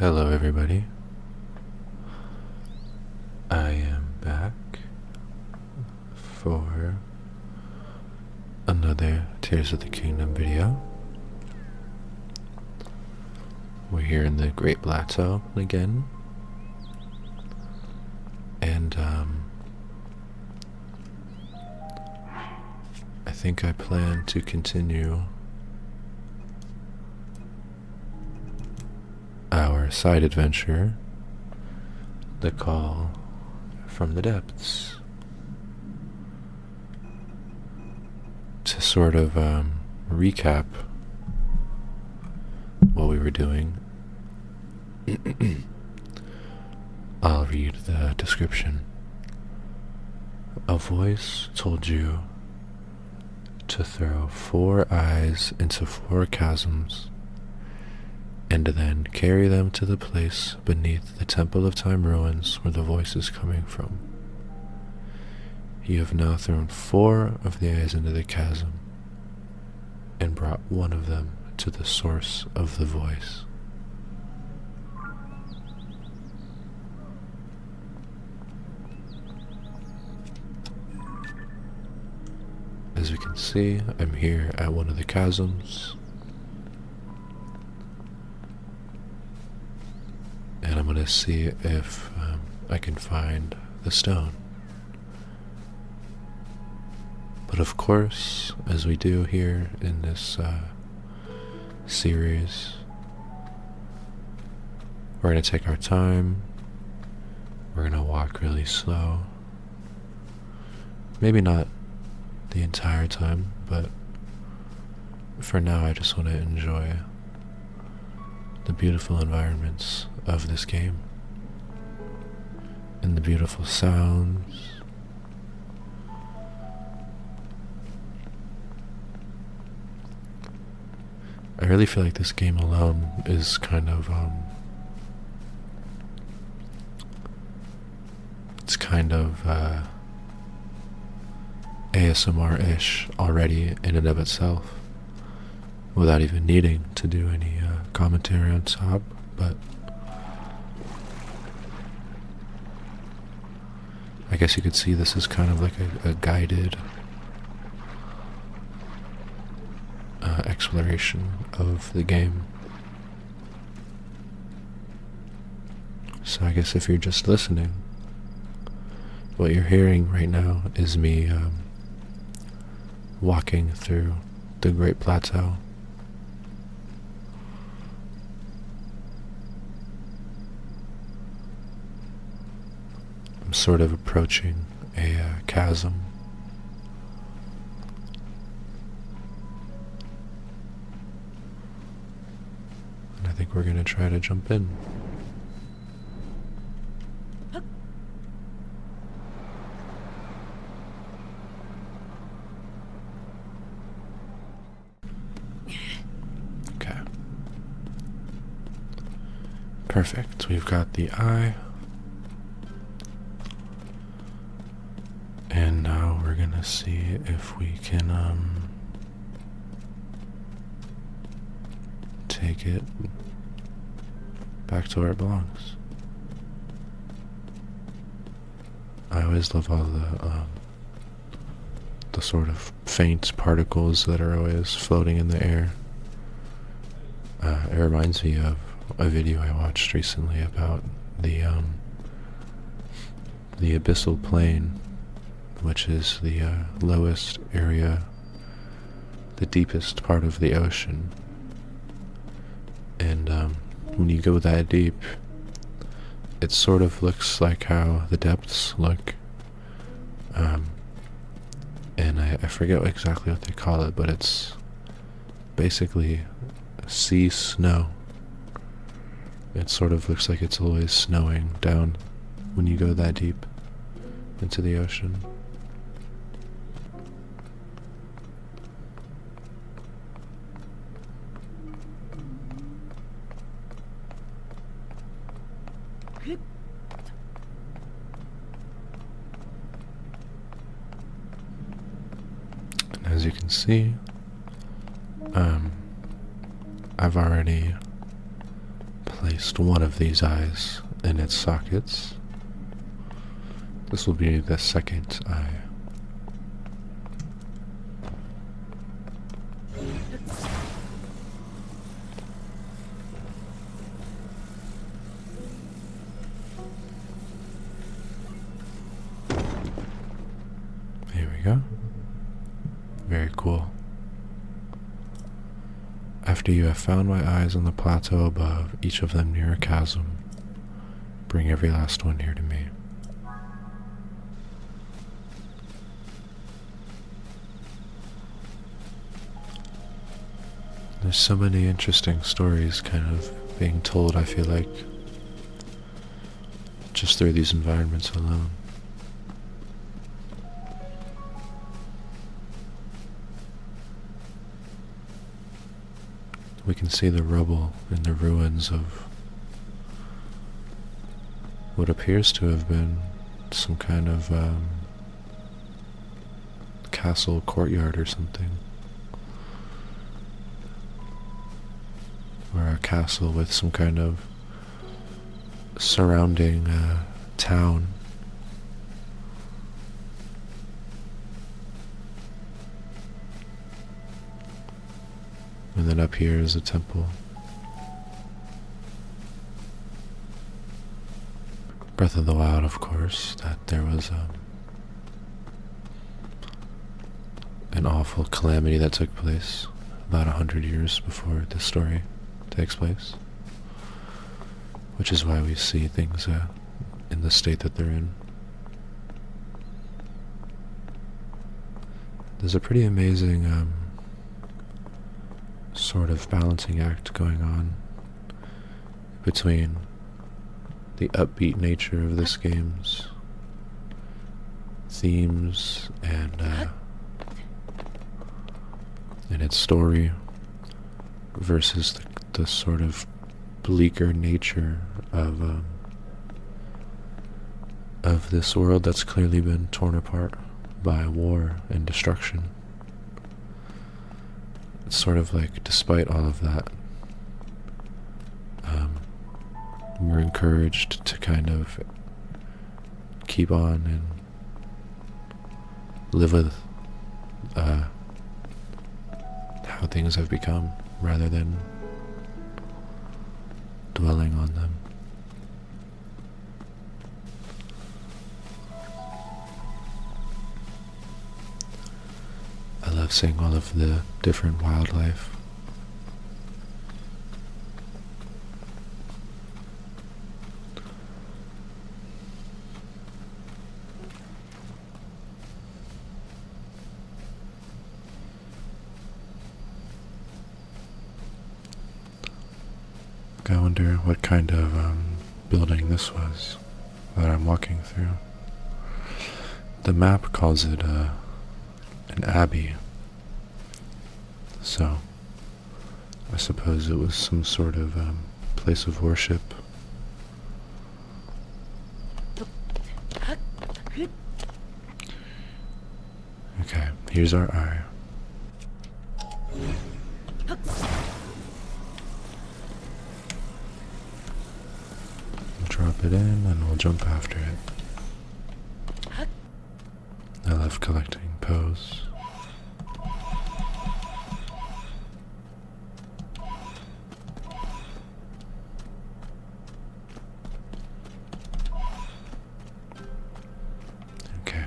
Hello, everybody. I am back for another Tears of the Kingdom video. We're here in the Great Plateau again, and I think I plan to continue our side adventure, The Call from the Depths, to sort of recap what we were doing. I'll read the description. A voice told you to throw 4 eyes into 4 chasms and then carry them to the place beneath the Temple of Time ruins where the voice is coming from. You have now thrown 4 of the eyes into the chasm and brought 1 of them to the source of the voice. As we can see, I'm here at one of the chasms, and I'm going to see if I can find the stone. But of course, as we do here in this series, we're going to take our time. We're going to walk really slow. Maybe not the entire time, but for now I just want to enjoy the beautiful environments of this game and the beautiful sounds. I really feel like this game alone is kind of it's kind of ASMR-ish already in and of itself, without even needing to do any commentary on top. But I guess you could see this is kind of like a guided exploration of the game. So I guess if you're just listening, what you're hearing right now is me walking through the Great Plateau. I'm sort of approaching a chasm. And I think we're going to try to jump in. Okay. Perfect. We've got the eye. And now we're gonna see if we can take it back to where it belongs. I always love all the sort of faint particles that are always floating in the air. It reminds me of a video I watched recently about the abyssal plain, which is the lowest area, the deepest part of the ocean. And when you go that deep, it sort of looks like how the depths look. And I forget exactly what they call it, but it's basically sea snow. It sort of looks like it's always snowing down when you go that deep into the ocean. And as you can see, I've already placed one of these eyes in its sockets. This will be the second eye. Here we go. Very cool. After you have found my eyes on the plateau above, each of them near a chasm, bring every last one here to me. There's so many interesting stories kind of being told, I feel like, just through these environments alone. We can see the rubble and the ruins of what appears to have been some kind of castle courtyard or something. Or a castle with some kind of surrounding town. And then up here is a temple. Breath of the Wild, of course, that there was an awful calamity that took place about 100 years before this story takes place, which is why we see things in the state that they're in. There's a pretty amazing sort of balancing act going on between the upbeat nature of this game's themes and its story versus the sort of bleaker nature of this world that's clearly been torn apart by war and destruction. It's sort of like, despite all of that, we're encouraged to kind of keep on and live with how things have become, rather than dwelling on them. I love seeing all of the different wildlife. I wonder what kind of building this was that I'm walking through. The map calls it an abbey, so I suppose it was some sort of place of worship. Okay, here's our eye. Drop it in and we'll jump after it. I love collecting pose. Okay.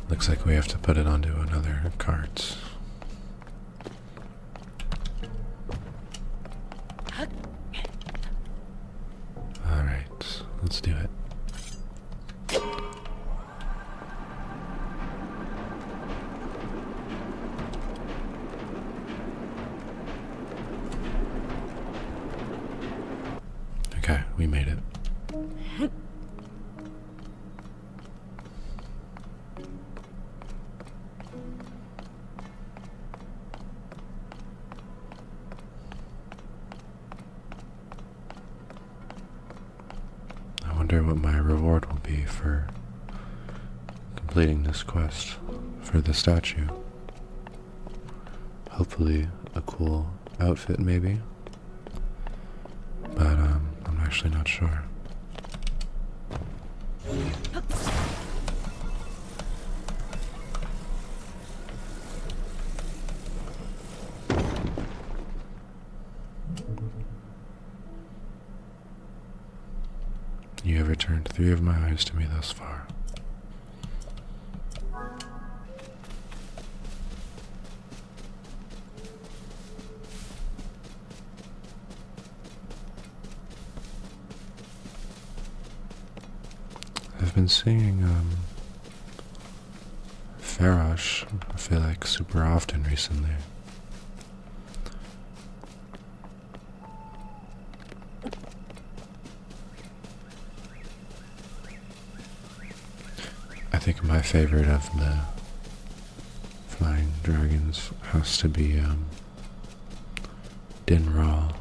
Looks like we have to put it onto another cart. Alright, let's do it. Okay, we made it. I wonder what my reward will be for completing this quest for the statue. Hopefully a cool outfit maybe, but I'm actually not sure. You have returned 3 of my eyes to me thus far. I've been seeing Farosh, I feel like, super often recently. I think my favorite of the flying dragons has to be Dinral.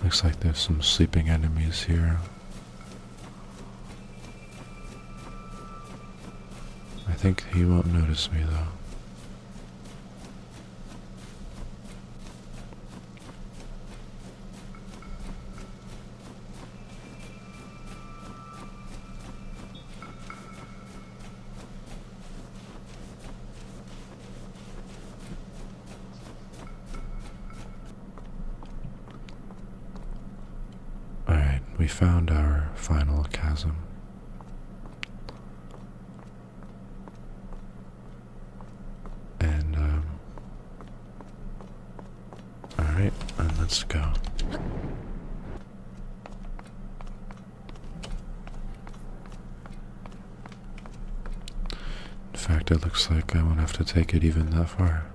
Looks like there's some sleeping enemies here. I think he won't notice me though. We found our final chasm. And, alright, and let's go. In fact, it looks like I won't have to take it even that far.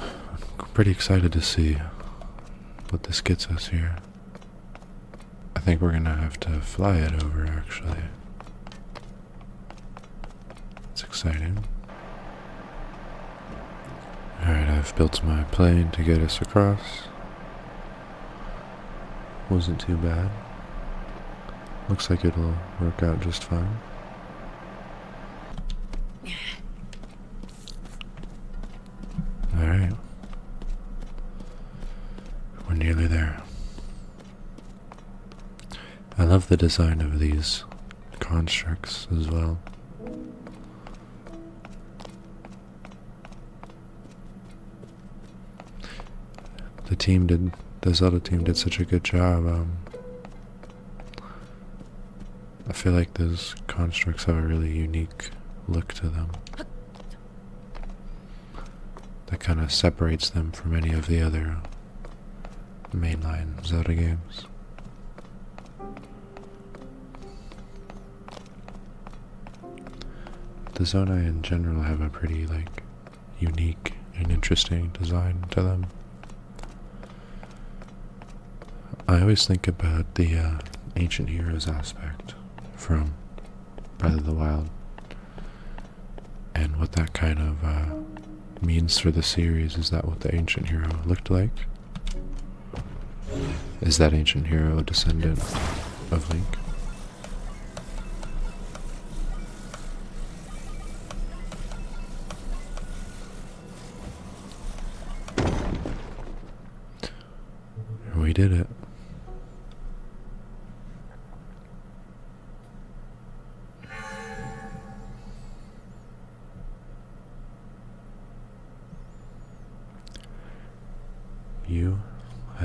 I'm pretty excited to see what this gets us here. I think we're gonna have to fly it over, actually. It's exciting. Alright, I've built my plane to get us across. Wasn't too bad. Looks like it'll work out just fine. Alright. We're nearly there. I love the design of these constructs as well. The Zelda team did such a good job. I feel like those constructs have a really unique look to them that kind of separates them from any of the other mainline Zelda games. The Zonai in general have a pretty unique and interesting design to them. I always think about the ancient heroes aspect from Breath of the Wild and what that kind of means for the series. Is that what the ancient hero looked like? Is that ancient hero a descendant of Link? We did it.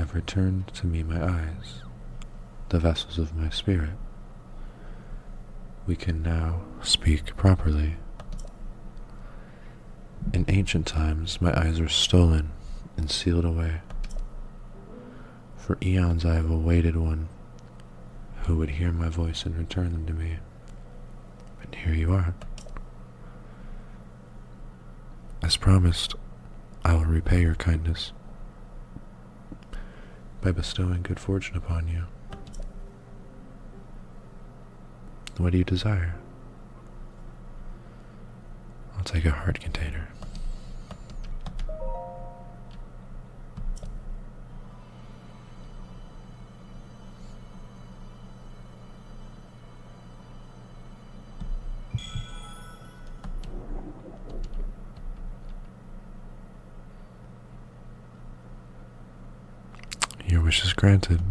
have returned to me my eyes, the vessels of my spirit. We can now speak properly. In ancient times, my eyes were stolen and sealed away. For eons I have awaited one who would hear my voice and return them to me. And here you are. As promised, I will repay your kindness by bestowing good fortune upon you. What do you desire? I'll take a heart container. Your wish is granted.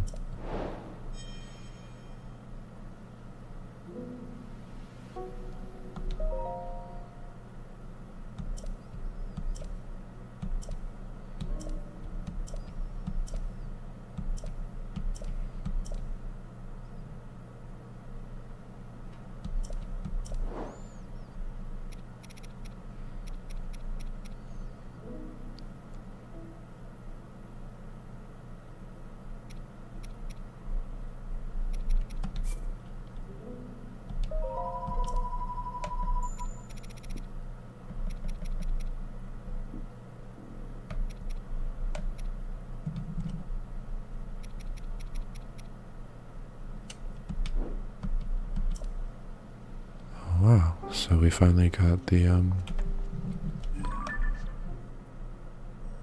Wow, so we finally got the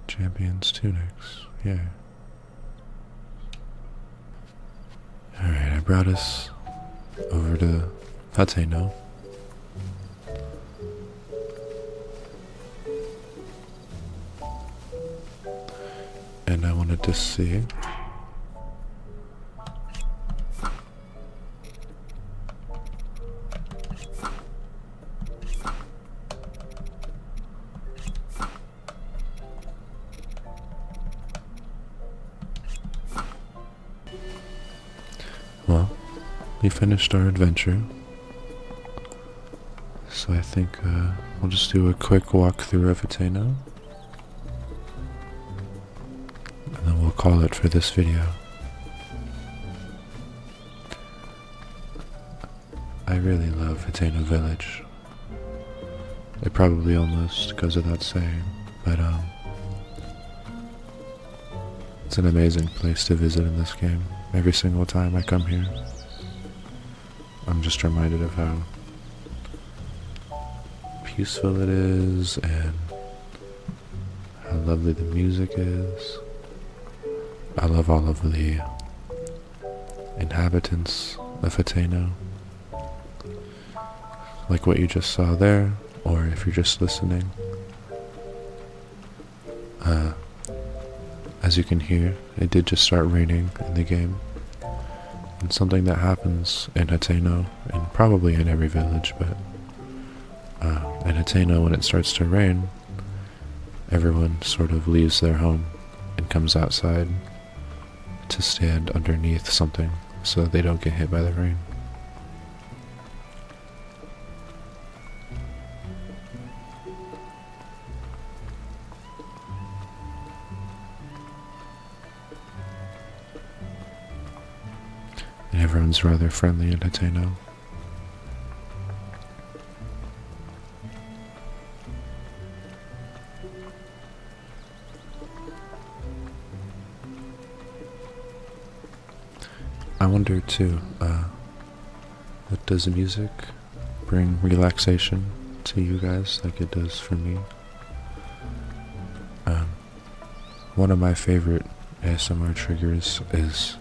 champion's tunics. Yeah. Alright, I brought us over to Hateno. And I wanted to see well, we finished our adventure, so I think we'll just do a quick walkthrough of Hateno, and then we'll call it for this video. I really love Hateno Village. It probably almost goes without saying, but it's an amazing place to visit in this game. Every single time I come here, I'm just reminded of how peaceful it is and how lovely the music is. I love all of the inhabitants of Hateno, like what you just saw there, or if you're just listening. As you can hear, it did just start raining in the game. And something that happens in Hateno, and probably in every village, but in Hateno, when it starts to rain, everyone sort of leaves their home and comes outside to stand underneath something so they don't get hit by the rain. And everyone's rather friendly in Hateno. I wonder too, what does music bring relaxation to you guys like it does for me? One of my favorite ASMR triggers is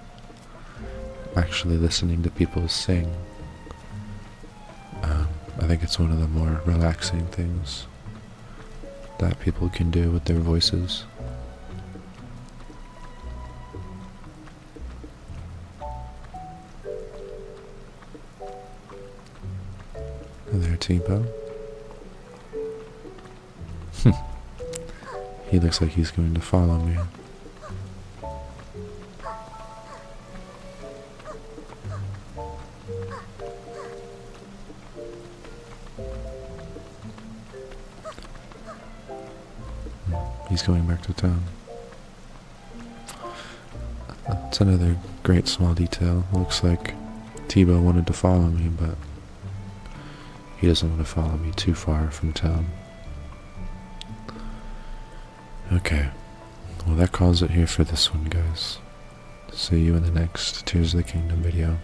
actually listening to people sing. I think it's one of the more relaxing things that people can do with their voices. And there, Tebow. He looks like he's going to follow me. He's going back to town. That's another great small detail. Looks like Tebow wanted to follow me, but he doesn't want to follow me too far from town. Okay, well that calls it here for this one, guys. See you in the next Tears of the Kingdom video.